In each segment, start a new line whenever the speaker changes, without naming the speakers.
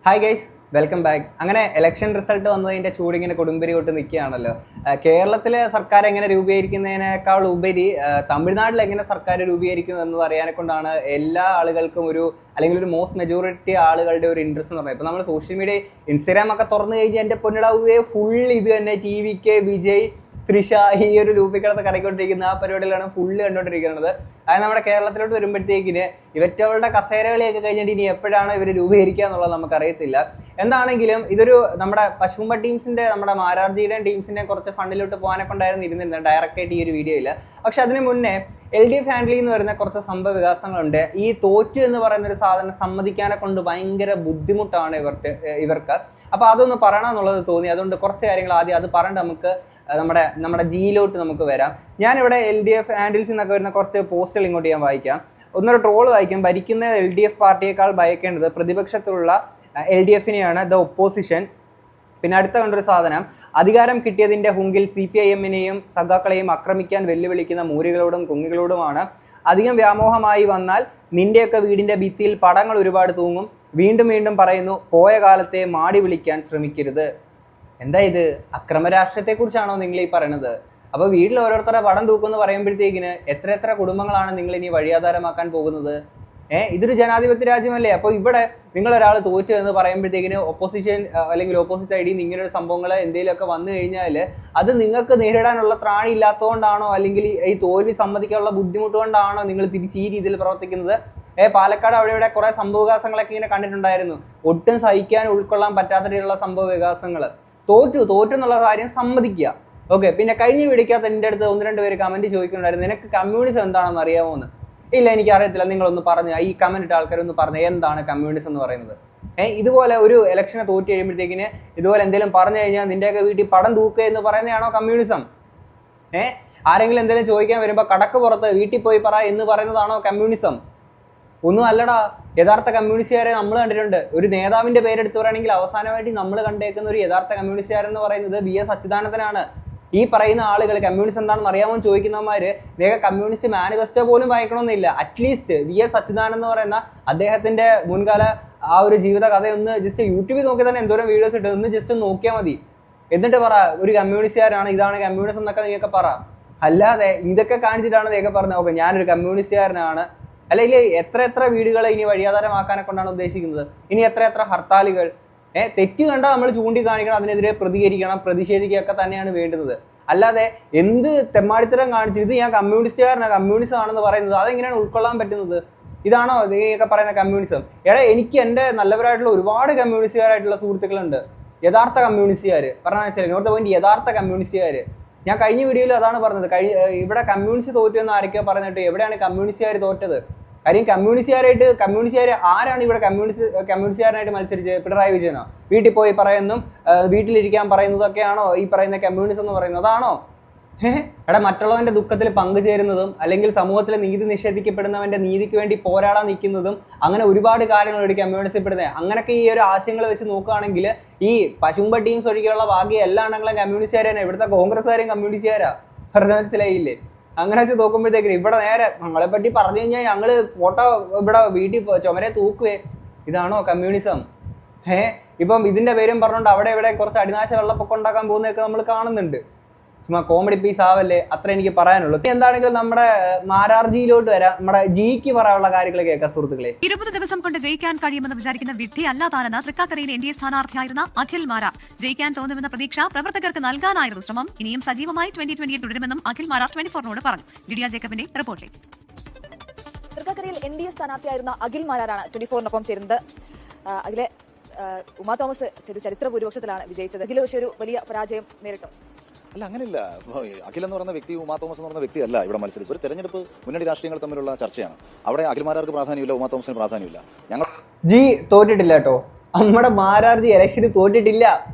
Hi guys, welcome back. അങ്ങനെ election result വന്നതിൻ്റെ ചൂടിങ്ങനെ കൊടുമ്പിരി തൊട്ട് നിൽക്കുകയാണല്ലോ. കേരളത്തിലെ സർക്കാർ എങ്ങനെ രൂപീകരിക്കുന്നതിനേക്കാൾ ഉപരി തമിഴ്നാട്ടിൽ എങ്ങനെ സർക്കാർ രൂപീകരിക്കും എന്നത് അറിയാനെ കൊണ്ടാണ് എല്ലാ ആളുകൾക്കും അല്ലെങ്കിൽ ഒരു മോസ്റ്റ് മെജോറിറ്റി ആളുകളുടെ ഒരു ഇൻട്രസ്റ്റ് എന്ന് പറയുന്നത്. ഇപ്പോൾ നമ്മൾ സോഷ്യൽ മീഡിയ ഇൻസ്റ്റാഗ്രാം ഒക്കെ തുറന്നു കഴിഞ്ഞാൽ എൻ്റെ പൊന്നിടാവുകയെ ഫുൾ ഇത് തന്നെ TVK, വിജയ്, തൃഷ ഈ ഒരു രൂപീകരണത്തെ കറങ്ങിക്കൊണ്ടിരിക്കുന്ന ആ പരിപാടികളാണ് ഫുള്ള് കണ്ടുകൊണ്ടിരിക്കുന്നത്. അത് നമ്മുടെ കേരളത്തിലോട്ട് വരുമ്പോഴത്തേക്കിന് ഇവറ്റവരുടെ കസേരകളിയൊക്കെ കഴിഞ്ഞിട്ട് ഇനി എപ്പോഴാണ് ഇവർ രൂപീകരിക്കുക എന്നുള്ളത് നമുക്കറിയത്തില്ല. എന്താണെങ്കിലും ഇതൊരു നമ്മുടെ പശുമ്പ ടീംസിന്റെ നമ്മുടെ മാരാർജിയുടെയും ടീംസിന്റെയും കുറച്ച് ഫണ്ടിലോട്ട് പോകാനെ കൊണ്ടായിരുന്നു ഇരുന്നിരുന്നത് ഡയറക്റ്റായിട്ട് ഈ ഒരു വീഡിയോയിൽ. പക്ഷെ അതിന് മുന്നേ LDF ഹാൻഡിൽ എന്ന് പറയുന്ന കുറച്ച് സംഭവ വികാസങ്ങളുണ്ട്. ഈ തോറ്റു എന്ന് പറയുന്ന ഒരു സാധനം സമ്മതിക്കാനെ കൊണ്ട് ഭയങ്കര ബുദ്ധിമുട്ടാണ് ഇവർക്ക്. അപ്പോൾ അതൊന്ന് പറയണം എന്നുള്ളത് തോന്നി. അതുകൊണ്ട് കുറച്ച് കാര്യങ്ങൾ ആദ്യം അത് പറഞ്ഞിട്ട് നമുക്ക് നമ്മുടെ ജിയിലോട്ട് നമുക്ക് വരാം. ഞാനിവിടെ LDF ഹാൻഡിൽസിൽ നിന്നൊക്കെ വരുന്ന കുറച്ച് പോസ്റ്റുകൾ ഇങ്ങോട്ട് ഞാൻ വായിക്കാം. ഒന്നൊരു ട്രോൾ വായിക്കാം. ഭരിക്കുന്ന LDF പാർട്ടിയേക്കാൾ ഭയക്കേണ്ടത് പ്രതിപക്ഷത്തിലുള്ള LDFനെയാണ്, ദ ഒപ്പോസിഷൻ. പിന്നെ അടുത്ത കണ്ടൊരു സാധനം, അധികാരം കിട്ടിയതിൻ്റെ ഹുങ്കിൽ CPIMനെയും സഖാക്കളെയും ആക്രമിക്കാൻ വെല്ലുവിളിക്കുന്ന മൂരികളോടും കുങ്ങികളോടുമാണ്. അധികം വ്യാമോഹമായി വന്നാൽ നിന്റെയൊക്കെ വീടിൻ്റെ ഭിത്തിയിൽ പടങ്ങൾ ഒരുപാട് തൂങ്ങും. വീണ്ടും വീണ്ടും പറയുന്നു, പോയ കാലത്തെ മാടി വിളിക്കാൻ ശ്രമിക്കരുത്. എന്താ ഇത്? അക്രമ രാഷ്ട്രീയത്തെക്കുറിച്ചാണോ നിങ്ങൾ ഈ പറയണത്? അപ്പോൾ വീട്ടിൽ ഓരോരുത്തരുടെ പടം തൂക്കുമെന്ന് പറയുമ്പോഴത്തേക്കിന് എത്ര കുടുംബങ്ങളാണ് നിങ്ങൾ ഇനി വഴിയാധാരമാക്കാൻ പോകുന്നത്? ഇതൊരു ജനാധിപത്യ രാജ്യമല്ലേ? അപ്പോൾ ഇവിടെ നിങ്ങളൊരാൾ തോറ്റു എന്ന് പറയുമ്പോഴത്തേക്കിന് ഒപ്പോസിഷൻ അല്ലെങ്കിൽ ഓപ്പോസിറ്റ് സൈഡിൽ നിന്ന് ഇങ്ങനൊരു സംഭവങ്ങൾ എന്തെങ്കിലുമൊക്കെ വന്നു കഴിഞ്ഞാൽ അത് നിങ്ങൾക്ക് നേരിടാനുള്ള ത്രാണി ഇല്ലാത്തതുകൊണ്ടാണോ, അല്ലെങ്കിൽ ഈ തോൽവി സമ്മതിക്കാനുള്ള ബുദ്ധിമുട്ട് കൊണ്ടാണോ നിങ്ങൾ തിരിച്ച് ഈ രീതിയിൽ പ്രവർത്തിക്കുന്നത്? പാലക്കാട് അവിടെ കുറേ സംഭവ വികാസങ്ങളൊക്കെ ഇങ്ങനെ കണ്ടിട്ടുണ്ടായിരുന്നു. ഒട്ടും സഹിക്കാൻ ഉൾക്കൊള്ളാൻ പറ്റാത്ത രീതിയിലുള്ള സംഭവ വികാസങ്ങൾ. തോറ്റു എന്നുള്ള കാര്യം സമ്മതിക്കുക. ഓക്കെ. പിന്നെ കഴിഞ്ഞ വീഡിയോക്കകത്ത് എൻ്റെ അടുത്ത് 1-2 പേര് കമൻറ്റ് ചോദിക്കുന്നുണ്ടായിരുന്നു, നിനക്ക് കമ്മ്യൂണിസം എന്താണെന്ന് അറിയാമോ എന്ന്. ഇല്ല, എനിക്ക് അറിയത്തില്ല. നിങ്ങളൊന്ന് പറഞ്ഞു, ഈ കമൻറ്റ് ഇട്ട ആൾക്കാരൊന്ന് പറഞ്ഞു എന്താണ് കമ്മ്യൂണിസം എന്ന് പറയുന്നത്. ഇതുപോലെ ഒരു ഇലക്ഷനെ തോറ്റ് കഴിയുമ്പോഴത്തേക്കിന് ഇതുപോലെ എന്തെങ്കിലും പറഞ്ഞു കഴിഞ്ഞാൽ നിൻ്റെയൊക്കെ വീട്ടിൽ പടം തൂക്കുക എന്ന് പറയുന്നതാണോ കമ്മ്യൂണിസം? ആരെങ്കിലും എന്തെങ്കിലും ചോദിക്കാൻ വരുമ്പോൾ കടക്ക് പുറത്ത് വീട്ടിൽ പോയി പറ എന്ന് പറയുന്നതാണോ കമ്മ്യൂണിസം? ഒന്നും അല്ലടാ. യഥാർത്ഥ കമ്മ്യൂണിസ്റ്റുകാരെ നമ്മൾ കണ്ടിട്ടുണ്ട്. ഒരു നേതാവിൻ്റെ പേരെടുത്ത് പറയുകയാണെങ്കിൽ അവസാനമായിട്ട് നമ്മൾ കണ്ടേക്കുന്ന ഒരു യഥാർത്ഥ കമ്മ്യൂണിസ്റ്റുകാരെന്ന് പറയുന്നത് VS അച്യുതാനന്ദനാണ്. ഈ പറയുന്ന ആളുകൾ കമ്മ്യൂണിസ്റ്റ് എന്താണെന്ന് അറിയാമോ ചോദിക്കുന്നവന്മാര് നിങ്ങൾക്ക് കമ്മ്യൂണിസ്റ്റ് മാനിഫെസ്റ്റോ പോലും വായിക്കണമെന്നില്ല. അറ്റ്ലീസ്റ്റ് VS അച്യുതാനന്ദൻ എന്ന് പറയുന്ന അദ്ദേഹത്തിന്റെ മുൻകാല ആ ഒരു ജീവിത കഥയൊന്ന് ജസ്റ്റ് യൂട്യൂബിൽ നോക്കി തന്നെ എന്തോരം വീഡിയോസ് ഇട്ട് ഒന്ന് ജസ്റ്റ് നോക്കിയാൽ മതി. എന്നിട്ട് പറ ഒരു കമ്മ്യൂണിസ്റ്റുകാരാണ്, ഇതാണ് കമ്മ്യൂണിസം എന്നൊക്കെ നിങ്ങൾക്ക് പറ. അല്ലാതെ ഇതൊക്കെ കാണിച്ചിട്ടാണ് നിങ്ങൾക്ക് പറഞ്ഞത് ഓക്കെ ഞാനൊരു കമ്മ്യൂണിസ്റ്റുകാരനാണ്. അല്ലെങ്കിൽ എത്ര വീടുകളെ ഇനി വഴിയാധാരമാക്കാനെ കൊണ്ടാണ് ഉദ്ദേശിക്കുന്നത്? ഇനി എത്ര ഹർത്താലുകൾ? തെറ്റ് കണ്ടാൽ നമ്മൾ ചൂണ്ടിക്കാണിക്കണം, അതിനെതിരെ പ്രതികരിക്കണം, പ്രതിഷേധിക്കുകയൊക്കെ തന്നെയാണ് വേണ്ടുന്നത്. അല്ലാതെ എന്ത് തെമ്മാടിത്തരം കാണിച്ചു ഇത് ഞാൻ കമ്മ്യൂണിസം ആണെന്ന് പറയുന്നത് അതെങ്ങനെയാണ് ഉൾക്കൊള്ളാൻ പറ്റുന്നത്? ഇതാണോ നീയൊക്കെ പറയുന്ന കമ്മ്യൂണിസം? എനിക്ക് എൻ്റെ നല്ലവരായിട്ടുള്ള ഒരുപാട് കമ്മ്യൂണിസ്റ്റുകാരായിട്ടുള്ള സുഹൃത്തുക്കളുണ്ട്. യഥാർത്ഥ കമ്മ്യൂണിസ്റ്റുകാർ പറഞ്ഞാൽ മനസ്സിലായി. നോർത്ത് പോയിന്റ് യഥാർത്ഥ കമ്മ്യൂണിസ്റ്റുകാർ. ഞാൻ കഴിഞ്ഞ വീഡിയോയിൽ അതാണ് പറഞ്ഞത്. ഇവിടെ കമ്മ്യൂണിസ്റ്റ് തോറ്റു എന്ന് ആരൊക്കെയോ പറഞ്ഞിട്ട് എവിടെയാണ് കമ്മ്യൂണിസ്റ്റുകാർ തോറ്റത്? കാര്യം കമ്മ്യൂണിസ്റ്റുകാർ ആരാണ് ഇവിടെ കമ്മ്യൂണിസ്റ്റുകാരനായിട്ട് മത്സരിച്ചത്? പിണറായി വിജയനോ? വീട്ടിൽ പോയി പറയുന്നതും വീട്ടിലിരിക്കാൻ പറയുന്നതൊക്കെയാണോ ഈ പറയുന്ന കമ്മ്യൂണിസം എന്ന് പറയുന്നത്? അതാണോ? മറ്റുള്ളവന്റെ ദുഃഖത്തിൽ പങ്കുചേരുന്നതും അല്ലെങ്കിൽ സമൂഹത്തിലെ നീതി നിഷേധിക്കപ്പെടുന്നവന്റെ നീതിക്ക് വേണ്ടി പോരാടാൻ നിൽക്കുന്നതും അങ്ങനെ ഒരുപാട് കാര്യങ്ങൾ കമ്മ്യൂണിസ്റ്റ് പെടുന്നത്. അങ്ങനെയൊക്കെ ഈ ഒരു ആശയങ്ങൾ വെച്ച് നോക്കുകയാണെങ്കിൽ ഈ പശുമ്പ ടീംസ് ഒഴികെയുള്ള ബാക്കി എല്ലാ എണ്ണങ്ങളും കമ്മ്യൂണിസ്റ്റുകാരാണ്. ഇവിടുത്തെ കോൺഗ്രസ്സുകാരും കമ്മ്യൂണിസ്റ്റുകാരാ. മനസ്സിലായില്ലേ? അങ്ങനെ വെച്ച് നോക്കുമ്പോഴത്തേക്കും ഇവിടെ നേരെ ഞങ്ങളെ പറ്റി പറഞ്ഞു കഴിഞ്ഞാൽ ഞങ്ങള് ഫോട്ടോ ഇവിടെ വീട്ടിൽ ചുമരെ തൂക്കുവേ. ഇതാണോ കമ്മ്യൂണിസം? ഇപ്പം ഇതിന്റെ പേരും പറഞ്ഞുകൊണ്ട് അവിടെ കുറച്ച് അടിനാശ വെള്ളപ്പൊക്കം ഉണ്ടാക്കാൻ പോകുന്നതൊക്കെ നമ്മൾ കാണുന്നുണ്ട്. ചുമ്മാ കോമഡി പീസ് ആവല്ലേ, അത്ര എനിക്ക് പറയാനുള്ളൂ. എന്താണെങ്കിലും നമ്മുടെ മാരാർജിയിലോട്ട് വരാം. നമ്മുടെ ജിക്ക് പറയാനുള്ള കാര്യങ്ങൾ കേൾക്കാം സുഹൃത്തുക്കളെ.
20 ദിവസം കൊണ്ട് ജയിക്കാൻ കഴിയുമെന്ന് വിചാരിക്കുന്ന വിഡ്ഢി അല്ലാതാണെന്ന് തൃക്കാക്കരയിൽ NDA സ്ഥാനാർത്ഥിയായിരുന്ന അഖിൽ മാരാർ. ജയിക്കാൻ തോന്നുമെന്ന പ്രതീക്ഷ പ്രവർത്തകർക്ക് നൽകാനായിരുന്നു ശ്രമം. ഇനിയും സജീവമായി 2020 തുടരുമെന്നും അഖിൽ മാരാർ 24നോട് പറഞ്ഞു. ലിഡിയ ജേക്കബിന്റെ റിപ്പോർട്ടിൽ.
തൃക്കാക്കരയിൽ NDA സ്ഥാനാർത്ഥിയായിരുന്ന അഖിൽ മാരാറാണ് 24നൊപ്പം ചേരുന്നത്. അതിലെ ഉമാ തോമസ് ചരിത്ര ഭൂരിപക്ഷത്തിലാണ് വിജയിച്ചത്. അഖിൽ പക്ഷേ ഒരു വലിയ പരാജയം നേരിട്ടു.
അല്ല, അങ്ങനെയില്ല. അഖിൽ എന്ന് പറയുന്ന വ്യക്തി ഉമാ തോമസ് എന്ന് പറയുന്ന വ്യക്തിയല്ല ഇവിടെ മത്സരിച്ചത്. ഒരു തെരഞ്ഞെടുപ്പ് മുന്നണി രാഷ്ട്രീയങ്ങൾ തമ്മിലുള്ള ചർച്ചയാണ്. അവിടെ അഖിൽമാരാർക്ക് പ്രാധാന്യമില്ല, ഉമാ തോമസിന് പ്രാധാന്യമില്ല. ഞങ്ങൾ
തോറ്റിട്ടില്ല കേട്ടോ. നമ്മുടെ മാരാർജി ഇലക്ഷന് തോറ്റിട്ടില്ല.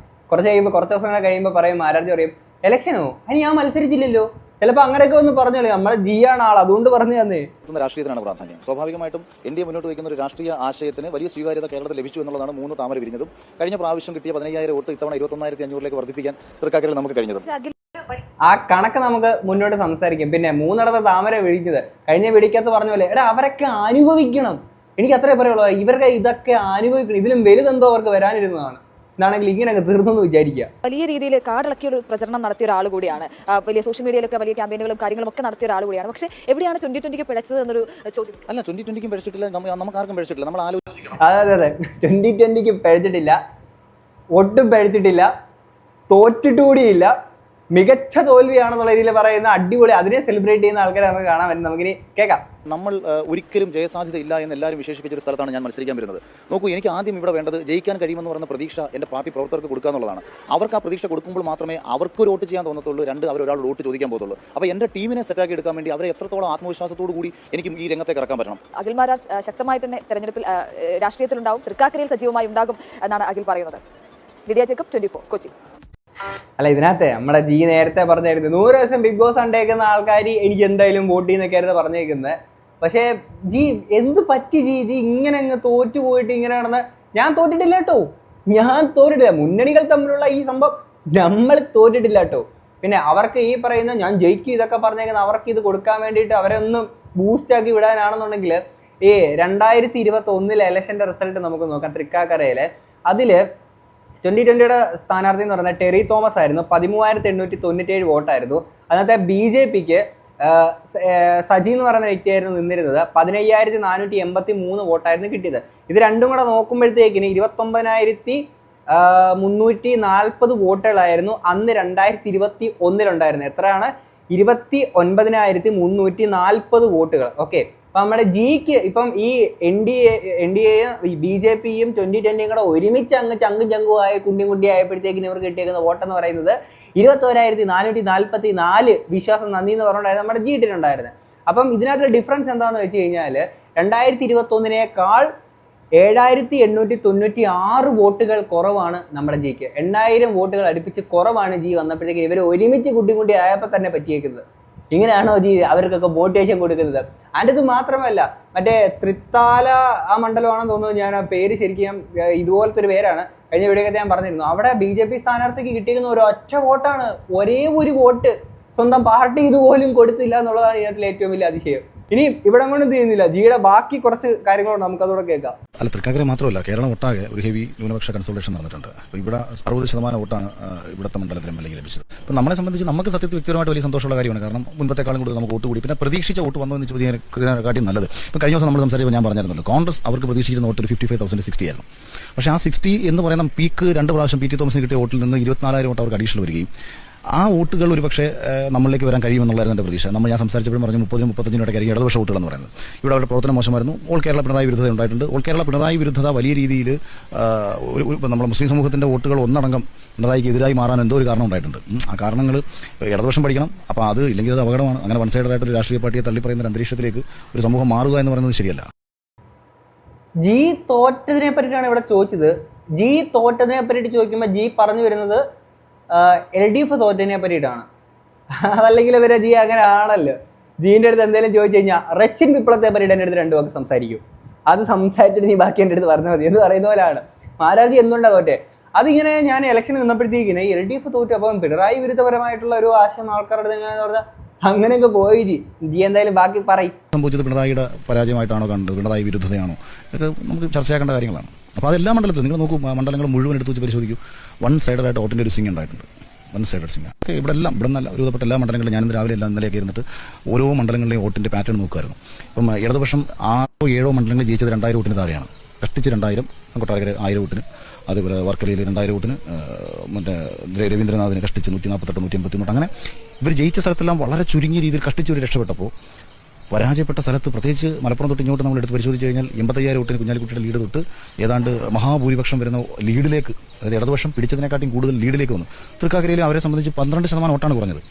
കുറച്ച് ദിവസങ്ങൾ കഴിയുമ്പോൾ പറയും, മാരാർജി പറയും ഇലക്ഷനോ അതിന് ഞാൻ മത്സരിച്ചില്ലല്ലോ. ചിലപ്പോൾ അങ്ങനെയൊക്കെ ഒന്ന് പറഞ്ഞോളൂ, നമ്മളെ ജിയാണ് ആൾ, അതുകൊണ്ട് പറഞ്ഞു തന്നെ.
രാഷ്ട്രീയത്തിനാണ് പ്രാധാന്യം. സ്വാഭാവികമായിട്ടും NDA മുന്നോട്ട് വയ്ക്കുന്ന ഒരു രാഷ്ട്രീയ ആശയത്തിന് വലിയ സ്വീകാര്യത കേരളത്തിൽ ലഭിച്ചു എന്നുള്ളതാണ് 3 താമര വിരിഞ്ഞതും കഴിഞ്ഞ പ്രാവശ്യം കിട്ടിയ 15,000 വോട്ട് ഇത്തവണ 21,500 വർദ്ധിപ്പിക്കാൻ തൃക്കാക്കരയിൽ നമുക്ക് കഴിഞ്ഞതും.
ആ കണക്ക് നമുക്ക് മുന്നോട്ട് സംസാരിക്കും. പിന്നെ 3 താമര വിഴിഞ്ഞത് കഴിഞ്ഞ വെടിക്കകത്ത് പറഞ്ഞ പോലെ അവരൊക്കെ അനുഭവിക്കണം. എനിക്ക് അത്രേ പറയുള്ളൂ. ഇവർക്ക് ഇതൊക്കെ അനുഭവിക്കണം, ഇതിലും വലുതെന്തോ അവർക്ക് വരാനിരുന്നതാണ്. ഇതാണെങ്കിൽ ഇങ്ങനെ അങ്ങ് തീർന്നെന്ന് വിചാരിക്കുക.
വലിയ രീതിയിൽ കാടിളക്കിയ ഒരു പ്രചരണം നടത്തിയ ഒരാൾ കൂടിയാണ്. വലിയ സോഷ്യൽ മീഡിയയിലൊക്കെ വലിയ ക്യാമ്പയിനുകളും കാര്യങ്ങളും ഒക്കെ നടത്തിയ ഒരാൾ കൂടിയാണ്. പക്ഷേ എവിടെയാണ് 2020 പിഴച്ചത് എന്നൊരു ചോദ്യം.
അല്ല, 2020 പിഴച്ചിട്ടില്ല, നമുക്ക് ആർക്കും പിഴച്ചിട്ടില്ല. നമ്മൾ
അതെ 2020 പിഴച്ചിട്ടില്ല, ഒട്ടും പിഴച്ചിട്ടില്ല, തോറ്റിട്ടുകൂടിയില്ല. മികച്ച തോൽവിയാണെന്നുള്ള രീതിയിൽ പറയുന്ന അടിപൊളി, അതിനെ സെലിബ്രേറ്റ് ചെയ്യുന്ന ആൾക്കാരെ നമുക്ക് കാണാൻ പറ്റും. നമുക്കിനി കേൾക്കാം.
നമ്മൾ ഒരിക്കലും ജയസാധ്യത ഇല്ല എന്ന് എല്ലാവരും വിശേഷിപ്പിച്ച ഒരു സ്ഥലത്താണ് ഞാൻ മത്സരിക്കാൻ വരുന്നത്. നോക്കൂ, എനിക്ക് ആദ്യം ഇവിടെ വേണ്ടത് ജയിക്കാൻ കഴിയുമെന്ന് പറയുന്ന പ്രതീക്ഷ എൻ്റെ പാർട്ടി പ്രവർത്തകർക്ക് കൊടുക്കുക എന്നുള്ളതാണ്. അവർക്ക് ആ പ്രതീക്ഷ കൊടുക്കുമ്പോൾ മാത്രമേ അവർക്കൊരു വോട്ട് ചെയ്യാൻ തോന്നത്തുള്ളൂ, രണ്ട് അവർ ഒരാൾ വോട്ട് ചോദിക്കാൻ പോകത്തുള്ളൂ. അപ്പോൾ എൻ്റെ ടീമിനെ സെറ്റാക്കി എടുക്കാൻ വേണ്ടി അവരെ എത്രത്തോളം ആത്മവിശ്വാസത്തോടു കൂടി എനിക്ക് ഈ രംഗത്തേക്ക് ഇറക്കാൻ പറ്റണം.
അഖിൽ മാരാർ ശക്തമായി തന്നെ തെരഞ്ഞെടുപ്പിൽ രാഷ്ട്രീയത്തിലുണ്ടാവും, തൃക്കാക്കരയിൽ സജീവമായി ഉണ്ടാകും എന്നാണ് അഖിൽ പറയുന്നത്. Lydia Jacob, 24 Kochi.
അല്ല, ഇതിനകത്ത് നമ്മുടെ ജി നേരത്തെ പറഞ്ഞായിരുന്നു 100 ദിവസം ബിഗ് ബോസ് കണ്ടേക്കുന്ന ആൾക്കാർ എനിക്ക് എന്തായാലും വോട്ട് ചെയ്യുന്നൊക്കെ ആയിരുന്നു പറഞ്ഞേക്കുന്നത്. പക്ഷേ ജി എന്ത് പറ്റി ജി ഇങ്ങനെ അങ്ങ് തോറ്റു പോയിട്ട് ഇങ്ങനെ നടന്ന്. ഞാൻ തോറ്റിട്ടില്ല കേട്ടോ, ഞാൻ തോറ്റിട്ടില്ല. മുന്നണികൾ തമ്മിലുള്ള ഈ സംഭവം നമ്മൾ തോറ്റിട്ടില്ല കേട്ടോ. പിന്നെ അവർക്ക് ഈ പറയുന്ന ഞാൻ ജയിക്കും ഇതൊക്കെ പറഞ്ഞേക്കുന്നത് അവർക്ക് ഇത് കൊടുക്കാൻ വേണ്ടിയിട്ട് അവരെ ഒന്ന് ബൂസ്റ്റ് ആക്കി വിടാനാണെന്നുണ്ടെങ്കിൽ 2021 ഇലക്ഷൻ്റെ റിസൾട്ട് നമുക്ക് നോക്കാം. തൃക്കാക്കരയിലെ അതിൽ 2020 സ്ഥാനാർത്ഥി എന്ന് പറയുന്നത് ടെറി തോമസ് ആയിരുന്നു. 13,897 വോട്ടായിരുന്നു. അതിനകത്തെ BJPക്ക് സജി എന്ന് പറയുന്ന വ്യക്തിയായിരുന്നു നിന്നിരുന്നത്. 15,483 വോട്ടായിരുന്നു കിട്ടിയത്. ഇത് രണ്ടും കൂടെ നോക്കുമ്പോഴത്തേക്കിന് 29,340 വോട്ടുകളായിരുന്നു അന്ന് 2021 ഉണ്ടായിരുന്നത്. എത്രയാണ്? 29,340 വോട്ടുകൾ. ഓക്കെ, അപ്പം നമ്മുടെ ജിക്ക് ഇപ്പം ഈ NDA BJPയും 2020 കൂടെ ഒരുമിച്ച് അങ്ങ് ചങ്കുമായി കുണ്ടി ആയപ്പോഴത്തേക്കിന് ഇവർക്ക് കിട്ടിയേക്കുന്ന വോട്ടെന്ന് പറയുന്നത് 21,444. വിശ്വാസം നന്ദി എന്ന് പറഞ്ഞുകൊണ്ടായിരുന്നു നമ്മുടെ GT-നുണ്ടായിരുന്നത്. അപ്പം ഇതിനകത്തുള്ള ഡിഫറൻസ് എന്താണെന്ന് വെച്ച് കഴിഞ്ഞാൽ 2021 7,896 വോട്ടുകൾ കുറവാണ് നമ്മുടെ ജിക്ക്. 8,000 വോട്ടുകൾ അടുപ്പിച്ച് കുറവാണ് ജി വന്നപ്പോഴത്തേക്ക്. ഇവർ ഒരുമിച്ച് കുട്ടി ആയപ്പോൾ തന്നെ പറ്റിയേക്കുന്നത്. ഇങ്ങനെയാണോ ജി അവർക്കൊക്കെ മോട്ടിവേഷൻ കൊടുക്കുന്നത്? അതിൻ്റെ ഇത് മാത്രമല്ല, മറ്റേ തൃത്താല ആ മണ്ഡലമാണെന്ന് തോന്നുന്നു, ഞാൻ ആ പേര് ശരിക്കും ഇതുപോലത്തെ ഒരു പേരാണ്. കഴിഞ്ഞ വീഡിയോക്കകത്ത് ഞാൻ പറഞ്ഞിരുന്നു. അവിടെ BJP സ്ഥാനാർത്ഥിക്ക് കിട്ടിയിരിക്കുന്ന ഒരു ഒറ്റ വോട്ടാണ്, ഒരേ ഒരു വോട്ട്. സ്വന്തം പാർട്ടി ഇതുപോലും കൊടുത്തില്ല എന്നുള്ളതാണ് ഇതിനകത്തിലെ ഏറ്റവും വലിയ അതിശയം. ഇനി ഇവിടെ കൊണ്ട് എന്ത് ചെയ്യുന്നില്ല, ജിയുടെ ബാക്കി കുറച്ച് കാര്യങ്ങളുണ്ട്, നമുക്കതോടെ കേൾക്കാം.
അല്ല, തൃക്കാക്കര മാത്രമല്ല, കേരളം ഒട്ടാകെ ഒരു ഹെവി ന്യൂനപക്ഷ കൺസൾട്ടേഷൻ നടന്നിട്ടുണ്ട്. അപ്പോൾ ഇവിടെ 60% വോട്ടാണ് ഇവിടുത്തെ മണ്ഡലത്തിലും അല്ലെങ്കിൽ ലഭിച്ചത്. അപ്പോൾ നമ്മളെ സംബന്ധിച്ച് നമുക്ക് സത്യത്തിൽ വ്യക്തിപരമായിട്ട് വലിയ സന്തോഷമുള്ള കാര്യമാണ്. കാരണം മുൻപത്തെക്കാളും കൂടുതൽ നമുക്ക് വോട്ട് കൂടി, പിന്നെ പ്രതീക്ഷിച്ച വോട്ട് വന്നതെന്ന് ചോദിക്കാനെക്കാട്ടി നല്ലത്. ഇപ്പോൾ കഴിഞ്ഞ ദിവസം നമ്മൾ സംസാരിച്ചപ്പോൾ ഞാൻ പറഞ്ഞിരുന്നല്ലോ, കോൺഗ്രസ് അവർക്ക് പ്രതീക്ഷിച്ചിരുന്ന വോട്ട് 55,060 ആയിരുന്നു. പക്ഷേ ആ 60 എന്ന് പറയുന്ന പീക്ക് 2 പ്രാവശ്യം PT തോമസിന് കിട്ടിയ വോട്ടിൽ നിന്ന് 24,000 വോട്ട് അവർക്ക് അഡീഷണൽ വരികയും ആ വോട്ടുകൾ ഒരു പക്ഷേ നമ്മളിലേക്ക് വരാൻ കഴിയുമെന്നുള്ളതായിരുന്നു എൻ്റെ പ്രതീക്ഷ. നമ്മൾ ഞാൻ സംസാരിച്ചപ്പോഴും പറഞ്ഞു 30-35 ഇടയ്ക്കായിരിക്കും ഇടതുപക്ഷ വോട്ടുകൾ എന്ന് പറയുന്നത്. ഇവിടെ അവരുടെ പ്രവർത്തനം മോശമായിരുന്നു. ഓൾ കേരള പിണറായി വിരുദ്ധത ഉണ്ടായിട്ടുണ്ട്. ഓൾ കേരള പിണറായി വിരുദ്ധത വലിയ രീതിയിൽ നമ്മുടെ മുസ്ലിം സമൂഹത്തിൻ്റെ വോട്ടുകൾ ഒന്നടങ്കം പിണറായിക്ക് എതിരായി മാറാൻ എന്തോ ഒരു കാരണം ഉണ്ടായിട്ടുണ്ട്. ആ കാരണങ്ങൾ ഇടതുപക്ഷം പഠിക്കണം. അപ്പോൾ അത് ഇല്ലെങ്കിൽ അത് അപകടമാണ്. അങ്ങനെ വൺ സൈഡായിട്ട് ഒരു രാഷ്ട്രീയ പാർട്ടിയെ തള്ളിപ്പറയുന്ന അന്തരീക്ഷത്തിലേക്ക് ഒരു സമൂഹം മാറുക എന്ന് പറയുന്നത് ശരിയല്ല.
ജി തോറ്റതിനെ പറ്റിയിട്ടാണ് ഇവിടെ ചോദിച്ചത്. ജി തോറ്റതിനെ പറ്റിയിട്ട് ചോദിക്കുമ്പോൾ ജി പറഞ്ഞു വരുന്നത് LDF തോറ്റതിനെ പറ്റിയിട്ടാണ്. അതല്ലെങ്കിൽ ഇവരെ ജി അങ്ങനെ ആണല്ലോ. ജീൻ്റെ അടുത്ത് എന്തെങ്കിലും ചോദിച്ചു കഴിഞ്ഞാൽ റഷ്യൻ വിപ്ലവത്തെ പറ്റിയിട്ട് എൻ്റെ അടുത്ത് 2 വാക്ക് സംസാരിക്കും. അത് സംസാരിച്ചിട്ട് നീ ബാക്കി എൻ്റെ അടുത്ത് പറഞ്ഞാൽ മതി എന്ന് പറയുന്ന പോലെയാണ്. മാരാർജി എന്തുകൊണ്ടാണ് തോറ്റേ? അതിങ്ങനെ ഞാൻ ഇലക്ഷൻ നിന്നപ്പോഴത്തേക്കിന് LDF തോറ്റു. അപ്പം പിണറായി വിരുദ്ധപരമായിട്ടുള്ള ഒരു ആശയം ആൾക്കാരുടെ എങ്ങനെയാണെന്ന് പറഞ്ഞാൽ അങ്ങനെയൊക്കെ പോയി ജി എന്തായാലും ബാക്കി പറയും.
സംഭവിച്ചത് പിണറായിയുടെ പരാജയമായിട്ടാണോ കണ്ടത്, പിണറായി വിരുദ്ധതയാണോ, ഇതൊക്കെ നമുക്ക് ചർച്ചയാക്കേണ്ട കാര്യങ്ങളാണ്. അപ്പോൾ അതെല്ലാ മണ്ഡലത്തിലും നിങ്ങൾ നോക്കൂ, മണ്ഡലങ്ങൾ മുഴുവൻ എടുത്ത് വെച്ച് പരിശോധിക്കൂ. വൺ സൈഡായിട്ട് വോട്ടിൻ്റെ ഒരു സ്വിംഗ് ഉണ്ടായിട്ടുണ്ട്. One sided swing. ഓക്കെ, ഇവിടെ നല്ല ഒരുവിധപ്പെട്ട എല്ലാ മണ്ഡലങ്ങളിലും ഞാനിന്ന് രാവിലെ ഇന്നലെയൊക്കെ ഇരുന്നിട്ട് ഓരോ മണ്ഡലങ്ങളിലെയും വോട്ടിൻ്റെ പാറ്റേൺ നോക്കുമായിരുന്നു. ഇപ്പം ഇടതുപക്ഷം 6-7 മണ്ഡലങ്ങളിൽ ജയിച്ചത് 2,000 വോട്ടിന് താഴെയാണ്. കഷ്ടിച്ച് 2,000, കൊട്ടാരക്കര 1000 വോട്ടിന്, അതുപോലെ വർക്കലയിൽ 2,000 വോട്ടിന്, മറ്റേ രവീന്ദ്രനാഥിന് കഷ്ടിച്ച് 148, 183. അങ്ങനെ ഇവർ ജയിച്ച സ്ഥലത്തെല്ലാം വളരെ ചുരുങ്ങിയ രീതിയിൽ കഷ്ടിച്ച് ഒരു രക്ഷപ്പെട്ടപ്പോൾ പരാജയപ്പെട്ട സ്ഥലത്ത്, പ്രത്യേകിച്ച് മലപ്പുറം തൊട്ട് ഇങ്ങോട്ട് നമ്മൾ എടുത്ത് പരിശോധിച്ച് കഴിഞ്ഞാൽ 85,000 വോട്ടിന് കുഞ്ഞാലിക്കുട്ടിയുടെ ലീഡ് തൊട്ട് ഏതാണ്ട് മഹാഭൂരിപക്ഷം വരുന്ന ലീഡിലേക്ക്, അതായത് ഇടതുപക്ഷം പിടിച്ചതിനെക്കാട്ടും കൂടുതൽ ലീഡിലേക്ക് വന്നു. തൃക്കാക്കരയിലും അവരെ സംബന്ധിച്ച് 12% വോട്ടാണ് കുറഞ്ഞത്.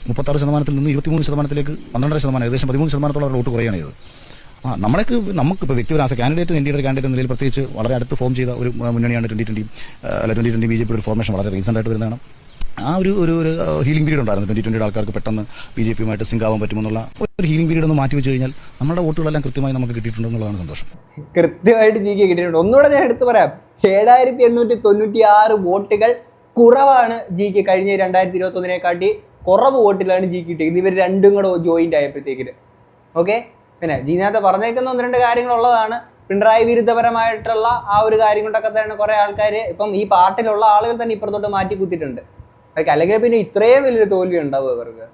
36% നിന്ന് 23%, 12%, ഏകദേശം 13%-ഓളം അവരുടെ വോട്ട് കുറയാണ് ചെയ്തത്. നമുക്കിപ്പോൾ വ്യക്തിപരാസ കാൻഡിഡേറ്റ്, NDയുടെ കാൻഡിഡേറ്റ് നിലയിൽ പ്രത്യേകിച്ച് വളരെ അടുത്ത് ഫോം ചെയ്ത ഒരു മുന്നണിയാണ് 2020 BJP ഒരു ഫോർമേഷൻ വളരെ റീസെൻ്റ് ആയിട്ട് വരുന്നതാണ്. ആ ഒരു ഹീലിംഗ് പീരീഡ് ഉണ്ടായിരുന്നു. 2020 ആൾക്കാർക്ക് പെട്ടെന്ന് BJPയുമായിട്ട് സിങ്ക് ആവാൻ പറ്റുമെന്നുള്ള ഒരു ഹീലിംഗ് പീരീഡ് ഒന്ന് മാറ്റി വെച്ച് കഴിഞ്ഞാൽ നമ്മുടെ വോട്ടുകളെല്ലാം കൃത്യമായി നമുക്ക് കിട്ടിയിട്ടുണ്ടെന്നുള്ളതാണ് സന്തോഷം.
കൃത്യമായിട്ട് ജിക്ക് കിട്ടിയിട്ടുണ്ട്. ഒന്നുകൂടെ ഞാൻ എടുത്ത് പറയാം, 7,896 വോട്ടുകൾ കുറവാണ് ജിക്ക്. കഴിഞ്ഞ 2021 കുറവ് വോട്ടിലാണ് ജി കിട്ടിയത്. ഇവർ രണ്ടും കൂടെ ജോയിൻ്റ് ആയപ്പോഴത്തേക്കിന്. ഓക്കെ, പിന്നെ ജീനകത്ത് പറഞ്ഞേക്കുന്ന 1-2 കാര്യങ്ങളുള്ളതാണ്. പിണറായി വിരുദ്ധപരമായിട്ടുള്ള ആ ഒരു കാര്യം കൊണ്ടൊക്കെ തന്നെ കുറെ ആൾക്കാർ ഇപ്പം ഈ പാർട്ടിലുള്ള ആളുകൾ തന്നെ ഇപ്പുറത്തോട്ട് മാറ്റി കുത്തിയിട്ടുണ്ട്. അല്ലെങ്കിൽ പിന്നെ ഇത്രയും വലിയൊരു തോൽവി ഉണ്ടാവും ഇവർക്ക്.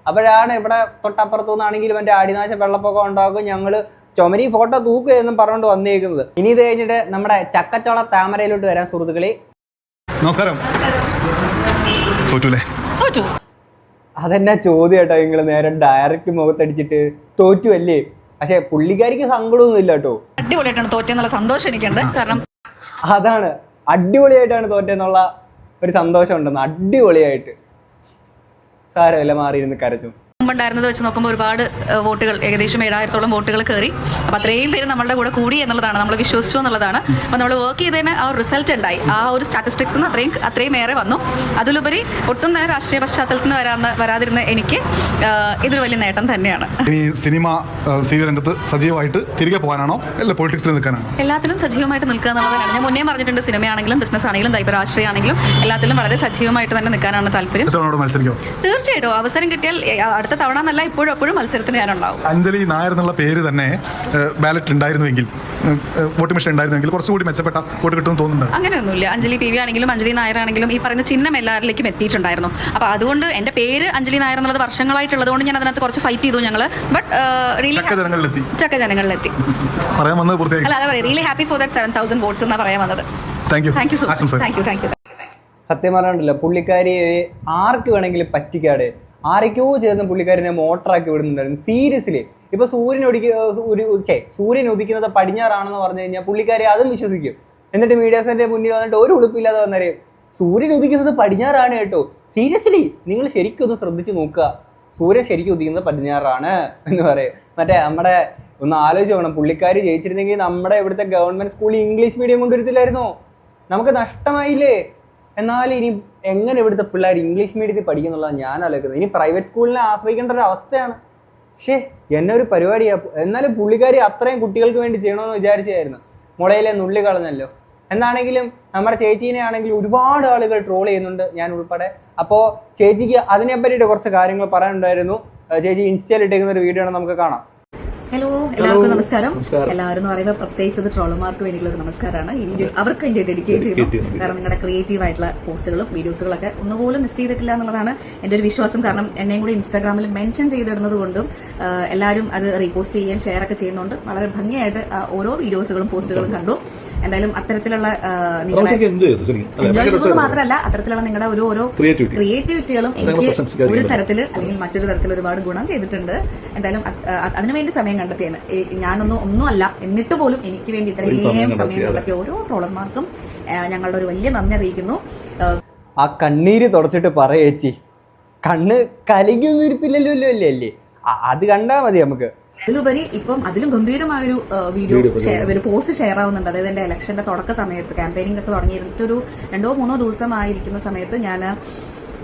അപ്പോഴാണ് ഇവിടെ തൊട്ടപ്പുറത്തു നിന്നാണെങ്കിലും എൻ്റെ ആടിനാശ വെള്ളപ്പൊക്കം ഉണ്ടാകും, ഞങ്ങൾ ചുമരി ഫോട്ടോ തൂക്കുക എന്നും പറഞ്ഞുകൊണ്ട് വന്നേക്കുന്നത്. ഇനി ഇത് കഴിഞ്ഞിട്ട് നമ്മുടെ ചക്കച്ചോള താമരയിലോട്ട് വരാൻ സുഹൃത്തുക്കളെ.
നമസ്കാരം. തോറ്റൂലേ?
അതെന്നാ ചോദ്യം കേട്ടോ, നിങ്ങൾ നേരെ ഡയറക്റ്റ് മുഖത്തടിച്ചിട്ട് തോറ്റു അല്ലേ? പക്ഷെ പുള്ളിക്കാരിക്ക് സങ്കടമൊന്നും ഇല്ല കേട്ടോ.
അടിപൊളിയായിട്ടാണ് തോറ്റെന്നുള്ള സന്തോഷം എനിക്കുണ്ട്. കാരണം
അതാണ് അടിപൊളിയായിട്ടാണ് തോറ്റെന്നുള്ള ഒരു സന്തോഷം ഉണ്ടെന്ന്. അടിപൊളിയായിട്ട് സാരമില്ല, മാറിയിരുന്ന് കരച്ചു.
മുമ്പുണ്ടായിരുന്നത് വെച്ച് നോക്കുമ്പോൾ ഒരുപാട് വോട്ടുകൾ, ഏകദേശം 7000-ഓളം വോട്ടുകൾ കയറി. അപ്പോൾ അത്രയും പേര് നമ്മളുടെ കൂടെ കൂടി എന്നുള്ളതാണ്, നമ്മൾ വിശ്വസിച്ചു എന്നുള്ളതാണ്. അപ്പോൾ നമ്മൾ വർക്ക് ചെയ്തതിന് ആ ഒരു റിസൾട്ട് ഉണ്ടായി. ആ ഒരു സ്റ്റാറ്റിസ്റ്റിക്സിന് അത്രയും ഏറെ വന്നു. അതിലുപരി ഒട്ടും തന്നെ രാഷ്ട്രീയ പശ്ചാത്തലത്തിൽ നിന്ന് വരാതിരുന്ന എനിക്ക് ഇതൊരു വലിയ നേട്ടം തന്നെയാണ്.
ഇനി സിനിമ സീരിയൽ രംഗത്ത് സജീവമായിട്ട് തിരികെ പോകാനാണോ അല്ല പൊളിറ്റിക്സിൽ നിൽക്കാനാണോ?
എല്ലാത്തിലും സജീവമായിട്ട് നിൽക്കുക എന്നുള്ളതാണ്. ഞാൻ മുന്നേ പറഞ്ഞിട്ടുണ്ട്, സിനിമയാണെങ്കിലും ബിസിനസ് ആണെങ്കിലും ഇപ്പോൾ രാഷ്ട്രീയമാണെങ്കിലും എല്ലാത്തിലും വളരെ സജീവമായിട്ട് തന്നെ നിൽക്കാനാണ് താല്പര്യം.
മത്സരിക്കും?
തീർച്ചയായിട്ടും അവസരം കിട്ടിയാൽ അടുത്ത തവണ എന്നല്ല എപ്പോഴും മത്സരത്തിന് ഞാനുണ്ടാവും.
അഞ്ജലി നായർ എന്നുള്ള പേര് തന്നെ ബാലറ്റിൽ ഉണ്ടായിരുന്നുവെങ്കിൽ, വോട്ട് മെഷീൻ ഉണ്ടായിരുന്നെങ്കിൽ കുറച്ചുകൂടി മെച്ചപ്പെട്ട വോട്ട് കിട്ടുമെന്ന് തോന്നുന്നുണ്ട്.
അങ്ങനെയൊന്നുമില്ല. അഞ്ജലി PV ആണെങ്കിലും അഞ്ജലി നായർ ആണെങ്കിലും ഈ പറയുന്ന ചിഹ്നം എല്ലാവരിലേക്കും എത്തിയിട്ടുണ്ടായിരുന്നു. അപ്പോൾ അതുകൊണ്ട് എൻ്റെ പേര് അഞ്ജലി നായർ എന്നുള്ളത് വർഷങ്ങളായിട്ടുള്ളത് കൊണ്ട് ഞാൻ അതിനകത്ത് കുറച്ച് ഫൈറ്റ് ചെയ്തു ഞങ്ങൾ. ബട്ട് ചക്ക ജനങ്ങളിലെത്തി
പറയാൻ വന്നത് പൂർത്തിയായി.
അല്ല, അതാ പറയുക, really happy for that 7000 votes എന്നാണ് പറയാൻ വന്നത്.
Thank you
so much. Thank you.
സത്യം പറഞ്ഞിട്ടില്ല, പുള്ളിക്കാരി ആർക്ക് വേണമെങ്കിലും പറ്റിക്കാടെ ആരൊക്കെയോ ചേർന്ന് പുള്ളിക്കാരിനെ മോട്ടറാക്കി വിടുന്നുണ്ടായിരുന്നു. സീരിയസ്ലി ഇപ്പൊ സൂര്യൻ ഉദിക്കുന്നത് പടിഞ്ഞാറാണെന്ന് പറഞ്ഞു കഴിഞ്ഞാൽ പുള്ളിക്കാരി അതും വിശ്വസിക്കും. എന്നിട്ട് മീഡിയാസിന്റെ മുന്നിൽ വന്നിട്ട് ഒരു ഉളുപ്പില്ലാതെ വന്നേരെ സൂര്യൻ ഉദിക്കുന്നത് പടിഞ്ഞാറാണ് കേട്ടോ. സീരിയസ്ലി നിങ്ങൾ ശരിക്കും ഒന്ന് ശ്രദ്ധിച്ചു നോക്കുക, സൂര്യൻ ശരിക്കും ഉദിക്കുന്നത് പടിഞ്ഞാറാണ് എന്ന് പറയും. മറ്റേ നമ്മുടെ ഒന്ന് ആലോചിച്ച് നോക്കണം, പുള്ളിക്കാരി ജയിച്ചിരുന്നെങ്കിൽ നമ്മുടെ ഇവിടുത്തെ ഗവൺമെന്റ് സ്കൂളിൽ ഇംഗ്ലീഷ് മീഡിയം കൊണ്ടുവരത്തില്ലായിരുന്നോ? നമുക്ക് നഷ്ടമായില്ലേ? എന്നാൽ ഇനി എങ്ങനെ ഇവിടുത്തെ പിള്ളേർ ഇംഗ്ലീഷ് മീഡിയത്തിൽ പഠിക്കുന്നുള്ളതാണ് ഞാൻ ആലോചിക്കുന്നത്. ഇനി പ്രൈവറ്റ് സ്കൂളിനെ ആശ്രയിക്കേണ്ട ഒരു അവസ്ഥയാണ്. എന്നെ ഒരു പരിപാടിയാണ്. എന്നാലും പുള്ളിക്കാരി അത്രയും കുട്ടികൾക്ക് വേണ്ടി ചെയ്യണമെന്ന് വിചാരിച്ചായിരുന്നു. മുളയിലെ നുള്ളി കളഞ്ഞല്ലോ. എന്താണെങ്കിലും നമ്മുടെ ചേച്ചീനെ ആണെങ്കിൽ ഒരുപാട് ആളുകൾ ട്രോൾ ചെയ്യുന്നുണ്ട്, ഞാൻ ഉൾപ്പെടെ. അപ്പോൾ ചേച്ചിക്ക് അതിനെ പറ്റിയിട്ട് കുറച്ച് കാര്യങ്ങൾ പറയാനുണ്ടായിരുന്നു. ചേച്ചി ഇൻസ്റ്റയിൽ ഇട്ടേക്കുന്ന ഒരു വീഡിയോ ആണ്, നമുക്ക് കാണാം.
ഹലോ, എല്ലാവർക്കും നമസ്കാരം. എല്ലാവരും എന്ന് പറയുമ്പോൾ പ്രത്യേകിച്ചത് ട്രോളർമാർക്ക് വേണ്ടിയുള്ള നമസ്കാരമാണ്. ഈ വീഡിയോ അവർക്ക് വേണ്ടി ഡെഡിക്കേറ്റ് ചെയ്യുന്നു. കാരണം നിങ്ങളുടെ ക്രിയേറ്റീവ് ആയിട്ടുള്ള പോസ്റ്റുകളും വീഡിയോസുകളൊക്കെ ഒന്നുപോലും മിസ് ചെയ്തിട്ടില്ല എന്നുള്ളതാണ് എന്റെ ഒരു വിശ്വാസം. കാരണം എന്നെയും കൂടി ഇൻസ്റ്റാഗ്രാമിൽ മെൻഷൻ ചെയ്തിടുന്നത് കൊണ്ടും എല്ലാവരും അത് റീപോസ്റ്റ് ചെയ്യുകയും ഷെയർ ഒക്കെ ചെയ്യുന്നുണ്ട്. വളരെ ഭംഗിയായിട്ട് ഓരോ വീഡിയോസുകളും പോസ്റ്റുകളും കണ്ടു. എന്തായാലും അത്തരത്തിലുള്ള നിങ്ങളുടെ എൻജോയ് ചെയ്തത് മാത്രമല്ല, അത്തരത്തിലുള്ള നിങ്ങളുടെ ഓരോ ക്രിയേറ്റിവിറ്റികളും എനിക്ക് ഒരു തരത്തിൽ അല്ലെങ്കിൽ മറ്റൊരു തരത്തിൽ ഒരുപാട് ഗുണം ചെയ്തിട്ടുണ്ട്. എന്തായാലും അതിനുവേണ്ടി സമയം കണ്ടെത്തിയാണ്. ഒന്നുമല്ല, എന്നിട്ട് പോലും എനിക്ക് വേണ്ടി ഇത്രയും സമയം കണ്ടെത്തിയ ഓരോ ട്രോളർമാർക്കും ഞങ്ങളുടെ ഒരു വലിയ നന്ദി അറിയിക്കുന്നു.
ആ കണ്ണീര് തുടച്ചിട്ട് പറയേച്ചി, കണ്ണ് കലകിയൊന്നും ഇരിപ്പില്ലല്ലോ അല്ലേ? അത് കണ്ടാ മതി നമുക്ക്.
അതിലുപരി ഇപ്പം അതിലും ഗംഭീരമായൊരു വീഡിയോ ഒരു പോസ്റ്റ് ഷെയർ ആവുന്നുണ്ട്. അതായത് എന്റെ ഇലക്ഷന്റെ തുടക്ക സമയത്ത് ക്യാമ്പയിനിങ് ഒക്കെ തുടങ്ങിയിരുന്നിട്ട് ഒരു 2-3 ദിവസമായിരിക്കുന്ന സമയത്ത് ഞാൻ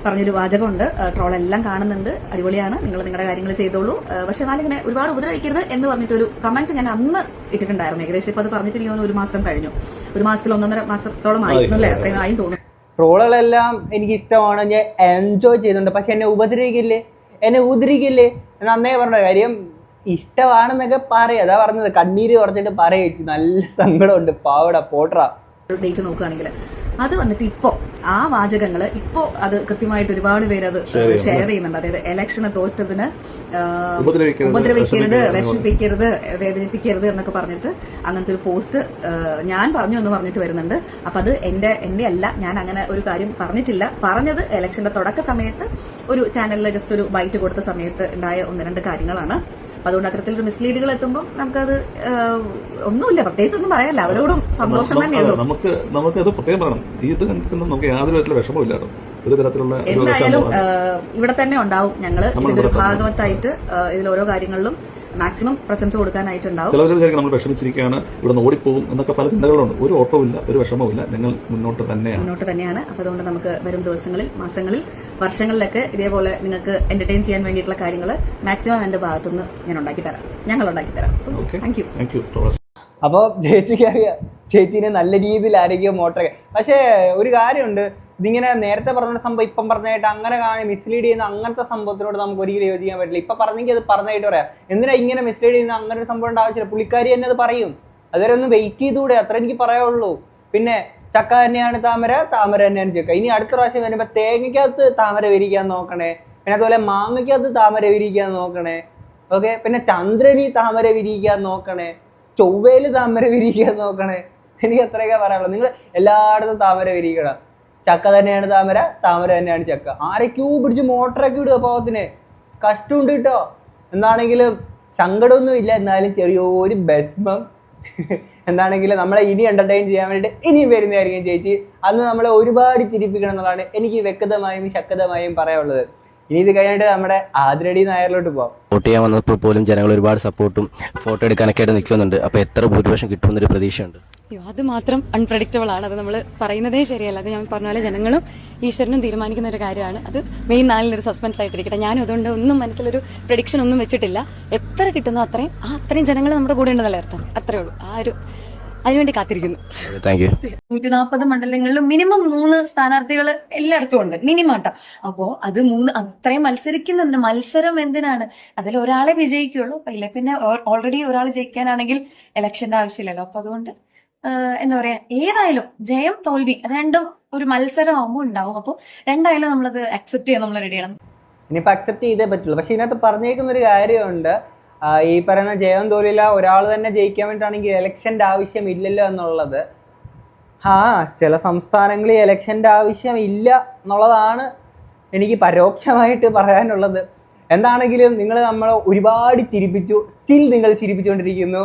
പറഞ്ഞൊരു വാചകമുണ്ട്. ട്രോൾ എല്ലാം കാണുന്നുണ്ട്, അടിപൊളിയാണ്, നിങ്ങൾ നിങ്ങളുടെ കാര്യങ്ങൾ ചെയ്തോളൂ, പക്ഷെ എന്നാലും ഇങ്ങനെ ഒരുപാട് ഉപദ്രവിക്കരുത് എന്ന് പറഞ്ഞിട്ടൊരു കമന്റ് ഞാൻ അന്ന് ഇട്ടിട്ടുണ്ടായിരുന്നു. ഏകദേശം ഇപ്പൊ അത് പറഞ്ഞിട്ട് എനിക്ക് 1 മാസം കഴിഞ്ഞു. 1 മാസത്തിൽ 1.5 മാസത്തോളം ആയിരുന്നു അല്ലേ? അത്രയും ആയും തോന്നുന്നു.
ട്രോളുകളെല്ലാം എനിക്ക് ഇഷ്ടമാണ്, ഞാൻ എൻജോയ് ചെയ്യുന്നുണ്ട്. പക്ഷെ എന്നെ ഉപദ്രവിക്കില്ലേ, എന്നെ ഉദ്രവിക്കില്ലേ എന്ന് അന്നേ പറഞ്ഞ കാര്യം. ഇഷ്ടമാണെന്നൊക്കെ പറയാം, അതാ പറഞ്ഞത്. കണ്ണീര് കുറച്ചിട്ട് പറയേച്ചി, നല്ല സങ്കടമുണ്ട്, പാവട പോട്ടറാ.
ഡേറ്റ് നോക്കുകയാണെങ്കിൽ അത് വന്നിട്ട് ഇപ്പോ ആ വാചകങ്ങള് ഇപ്പോ അത് കൃത്യമായിട്ട് ഒരുപാട് പേര് അത് ഷെയർ ചെയ്യുന്നുണ്ട്. അതായത് ഇലക്ഷന് തോറ്റതിന് ഉപദ്രവിക്കരുത്, വിഷമിപ്പിക്കരുത്, വേദനിപ്പിക്കരുത് എന്നൊക്കെ പറഞ്ഞിട്ട് അങ്ങനത്തെ ഒരു പോസ്റ്റ് ഞാൻ പറഞ്ഞു എന്ന് പറഞ്ഞിട്ട് വരുന്നുണ്ട്. അപ്പൊ അത് എന്റെ അല്ല, ഞാൻ അങ്ങനെ ഒരു കാര്യം പറഞ്ഞിട്ടില്ല. പറഞ്ഞത് ഇലക്ഷന്റെ തുടക്ക സമയത്ത് ഒരു ചാനലിൽ ജസ്റ്റ് ഒരു ബൈറ്റ് കൊടുത്ത സമയത്ത് ഉണ്ടായ 1-2 കാര്യങ്ങളാണ്. അതുകൊണ്ട് അത്തരത്തിലൊരു മിസ്ലീഡുകൾ എത്തുമ്പോൾ നമുക്കത് ഒന്നുമില്ല, പ്രത്യേകിച്ച് ഒന്നും പറയാനില്ല. അവരോടും സന്തോഷം തന്നെയുള്ളൂ.
നമുക്കത് പ്രത്യേകം പറയണം, ഇത് കണ്ടിട്ട് നമുക്ക് യാതൊരു തരത്തിലുള്ള വിഷമമില്ലായിരുന്നു. ഒരു തരത്തിലുള്ള
എന്തായാലും ഇവിടെ തന്നെ ഉണ്ടാവും. ഞങ്ങള് ഇതിലൊരു ഭാഗവത്തായിട്ട് ഇതിൽ ഓരോ കാര്യങ്ങളിലും മാക്സിമം പ്രസൻസ് കൊടുക്കാനായിട്ടുണ്ടാവും.
ചിലവർ വിചാരിക്കും നമ്മൾ വിഷമിച്ചിരിക്കുകയാണ്, ഇവിടെ നിന്ന് ഓടിപ്പോകും എന്നൊക്കെ പല ചിന്തകളുണ്ട്. ഒരു ഓട്ടവുമില്ല, ഒരു വിഷമവുമില്ല, ഞങ്ങൾ മുന്നോട്ട് തന്നെയാണ്. അപ്പൊ അതുകൊണ്ട് നമുക്ക് വരും ദിവസങ്ങളിൽ, മാസങ്ങളിൽ, വർഷങ്ങളിലൊക്കെ ഇതേപോലെ നിങ്ങൾക്ക് എന്റർടൈൻ ചെയ്യാൻ വേണ്ടിയിട്ടുള്ള കാര്യങ്ങൾ മാക്സിമം എന്റെ ഭാഗത്തുനിന്ന് ഞങ്ങൾ ഉണ്ടാക്കി തരാം. Thank you.
അപ്പോൾ ചേച്ചിക്ക് അറിയാം, ചേച്ചീനെ നല്ല രീതിയിൽ ആരോഗ്യം മോട്ടറൊക്കെ. പക്ഷേ ഒരു കാര്യമുണ്ട്, ഇതിങ്ങനെ നേരത്തെ പറഞ്ഞ സംഭവം ഇപ്പം പറഞ്ഞായിട്ട് അങ്ങനെ മിസ്ലീഡ് ചെയ്യുന്ന അങ്ങനത്തെ സംഭവത്തിനോട് നമുക്ക് ഒരിക്കലും യോജിക്കാൻ പറ്റില്ല. ഇപ്പം പറഞ്ഞെങ്കിൽ അത് പറഞ്ഞായിട്ട് പറയാം. എന്തിനാ ഇങ്ങനെ മിസ്ലീഡ് ചെയ്യുന്ന അങ്ങനെ ഒരു സംഭവം ആവശ്യമില്ല. പുള്ളിക്കാരി തന്നെ അത് പറയും. അതുവരെ ഒന്ന് വെയിറ്റ് ചെയ്തുകൂടെ, അത്ര എനിക്ക് പറയാനുള്ളൂ. പിന്നെ ചക്ക തന്നെയാണ് താമര, താമര തന്നെയാണ് ചക്ക. ഇനി അടുത്ത പ്രാവശ്യം വരുമ്പോൾ തേങ്ങയ്ക്കകത്ത് താമര വിരിക്കാൻ നോക്കണേ. പിന്നെ അതുപോലെ മാങ്ങയ്ക്കകത്ത് താമര വിരിക്കാൻ നോക്കണേ. ഓക്കെ, പിന്നെ ചന്ദ്രനി താമര വിരിക്കാൻ നോക്കണേ, ചൊവ്വയിൽ താമര വിരിക്കാൻ നോക്കണേ. എനിക്ക് അത്രയൊക്കെ പറയാനുള്ളൂ. നിങ്ങൾ എല്ലായിടത്തും താമര വിരിക്കണം. ചക്ക തന്നെയാണ് താമര, താമര തന്നെയാണ് ചക്ക. ആരൊക്കെയോ പിടിച്ച് മോട്ടറൊക്കെ ഇടുക പാവത്തിന്. കഷ്ടമുണ്ട് കേട്ടോ. എന്താണെങ്കിലും സങ്കടമൊന്നും ഇല്ല, എന്നാലും ചെറിയൊരു ഭസ്മം. എന്താണെങ്കിലും നമ്മളെ ഇനി എന്റർടൈൻ ചെയ്യാൻ വേണ്ടിയിട്ട് ഇനിയും വരുന്നതായിരിക്കും ചേച്ചി. അന്ന് നമ്മളെ ഒരുപാട് ചിരിപ്പിക്കണം എന്നുള്ളതാണ് എനിക്ക് വ്യക്തമായും ശക്തമായും പറയാനുള്ളത്. ഇനി ഇത് കഴിഞ്ഞിട്ട് നമ്മുടെ ആതിരടി നായരിലോട്ട് പോവാം.
വോട്ട് ചെയ്യാൻ വന്നപ്പോൾ പോലും ജനങ്ങൾ ഒരുപാട് സപ്പോർട്ടും ഫോട്ടോ എടുക്കാനൊക്കെ ആയിട്ട് നിൽക്കുന്നുണ്ട്. അപ്പോൾ എത്ര ഭൂരിപക്ഷം കിട്ടുമെന്നൊരു പ്രതീക്ഷയുണ്ട്?
അത് മാത്രം അൺപ്രഡിക്റ്റബിൾ ആണ്. അത് നമ്മൾ പറയുന്നതേ ശരിയല്ല. അത് ഞാൻ പറഞ്ഞ പോലെ ജനങ്ങളും ഈശ്വരനും തീരുമാനിക്കുന്ന ഒരു കാര്യമാണ്. അത് മെയ് 4 ഒരു സസ്പെൻസ് ആയിട്ടിരിക്കട്ടെ. ഞാനും അതുകൊണ്ട് ഒന്നും മനസ്സിലൊരു പ്രഡിക്ഷൻ ഒന്നും വെച്ചിട്ടില്ല. എത്ര കിട്ടുന്നോ അത്രയും ജനങ്ങൾ നമ്മുടെ കൂടെ ഉണ്ടെന്നല്ലേ അർത്ഥം. അത്രേ ഉള്ളൂ. അതിനുവേണ്ടി കാത്തിരിക്കുന്നു.
Thank you.
140 മണ്ഡലങ്ങളിലും മിനിമം 3 സ്ഥാനാർത്ഥികൾ എല്ലായിടത്തും ഉണ്ട്, മിനിമം ട്ടോ. അപ്പോ അത് 3 അത്രയും മത്സരിക്കുന്നുണ്ട്. മത്സരം എന്തിനാണ്? അതിൽ ഒരാളെ വിജയിക്കുള്ളൂ. ഇല്ല പിന്നെ ഓൾറെഡി ഒരാൾ ജയിക്കാനാണെങ്കിൽ ഇലക്ഷന്റെ ആവശ്യമില്ലല്ലോ. അപ്പൊ അതുകൊണ്ട് എന്താ പറയാ, ഏതായാലും ജയം തോൽവി അത് രണ്ടും ഒരു മത്സരമാകുമ്പോൾ ഉണ്ടാവും. അപ്പോൾ രണ്ടായാലും നമ്മളത് അക്സെപ്റ്റ് ചെയ്യാൻ നമ്മൾ റെഡിയാണ്.
ഇനിയിപ്പോൾ അക്സെപ്റ്റ് ചെയ്തേ പറ്റുള്ളൂ. പക്ഷെ ഇതിനകത്ത് പറഞ്ഞേക്കുന്നൊരു കാര്യമുണ്ട്. ഈ പറയുന്ന ജയം തോൽവില്ല ഒരാൾ തന്നെ ജയിക്കാൻ വേണ്ടിയിട്ടാണെങ്കിൽ ഇലക്ഷൻ്റെ ആവശ്യമില്ലല്ലോ എന്നുള്ളത്. ചില സംസ്ഥാനങ്ങളിൽ ഇലക്ഷൻ്റെ ആവശ്യമില്ല എന്നുള്ളതാണ് എനിക്ക് പരോക്ഷമായിട്ട് പറയാനുള്ളത്. എന്താണെങ്കിലും നിങ്ങൾ നമ്മളെ ഒരുപാട് ചിരിപ്പിച്ചു. സ്റ്റിൽ നിങ്ങൾ ചിരിപ്പിച്ചുകൊണ്ടിരിക്കുന്നു.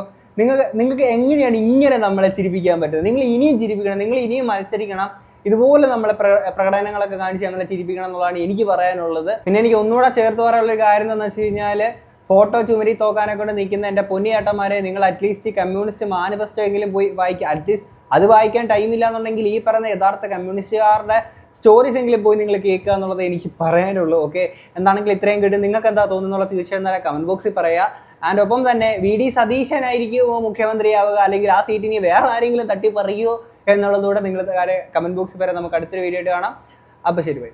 നിങ്ങൾക്ക് എങ്ങനെയാണ് ഇങ്ങനെ നമ്മളെ ചിരിപ്പിക്കാൻ പറ്റുന്നത്? നിങ്ങൾ ഇനിയും ചിരിപ്പിക്കണം, നിങ്ങൾ ഇനിയും മത്സരിക്കണം. ഇതുപോലെ നമ്മളെ പ്രകടനങ്ങളൊക്കെ കാണിച്ച് ഞങ്ങളെ ചിരിപ്പിക്കണം എന്നുള്ളതാണ് എനിക്ക് പറയാനുള്ളത്. പിന്നെ എനിക്ക് ഒന്നുകൂടെ ചേർത്ത് പറയാനുള്ള ഒരു കാര്യം എന്താണെന്ന് വെച്ച് കഴിഞ്ഞാൽ, ഫോട്ടോ ചുമരി തോക്കാനെ കൊണ്ട് നിൽക്കുന്ന എൻ്റെ പൊന്നിയേട്ടന്മാരെ, നിങ്ങൾ അറ്റ്ലീസ്റ്റ് കമ്മ്യൂണിസ്റ്റ് മാനിഫെസ്റ്റോ എങ്കിലും പോയി വായിക്കുക. അറ്റ്ലീസ്റ്റ് അത് വായിക്കാൻ ടൈമില്ല എന്നുണ്ടെങ്കിൽ ഈ പറയുന്ന യഥാർത്ഥ കമ്മ്യൂണിസ്റ്റുകാരുടെ സ്റ്റോറീസ് എങ്കിലും പോയി നിങ്ങൾ കേൾക്കുക എന്നുള്ളത് എനിക്ക് പറയാനുള്ളൂ. ഓക്കെ, എന്താണെങ്കിലും ഇത്രയും കിട്ടും. നിങ്ങൾക്ക് എന്താ തോന്നുന്നുള്ള തീർച്ചയായും തന്നെ കമന്റ് ബോക്സിൽ പറയുക. ആൻഡ് ഒപ്പം തന്നെ VD സതീശനായിരിക്കുമോ മുഖ്യമന്ത്രിയാവുക, അല്ലെങ്കിൽ ആ സീറ്റിന് വേറെ ആരെങ്കിലും തട്ടി പറയുമോ എന്നുള്ളതുകൂടെ നിങ്ങൾ കമന്റ് ബോക്സിൽ പറയാം. നമുക്ക് അടുത്തൊരു വീഡിയോ ആയിട്ട് കാണാം. അപ്പോൾ ശരി, ബൈ.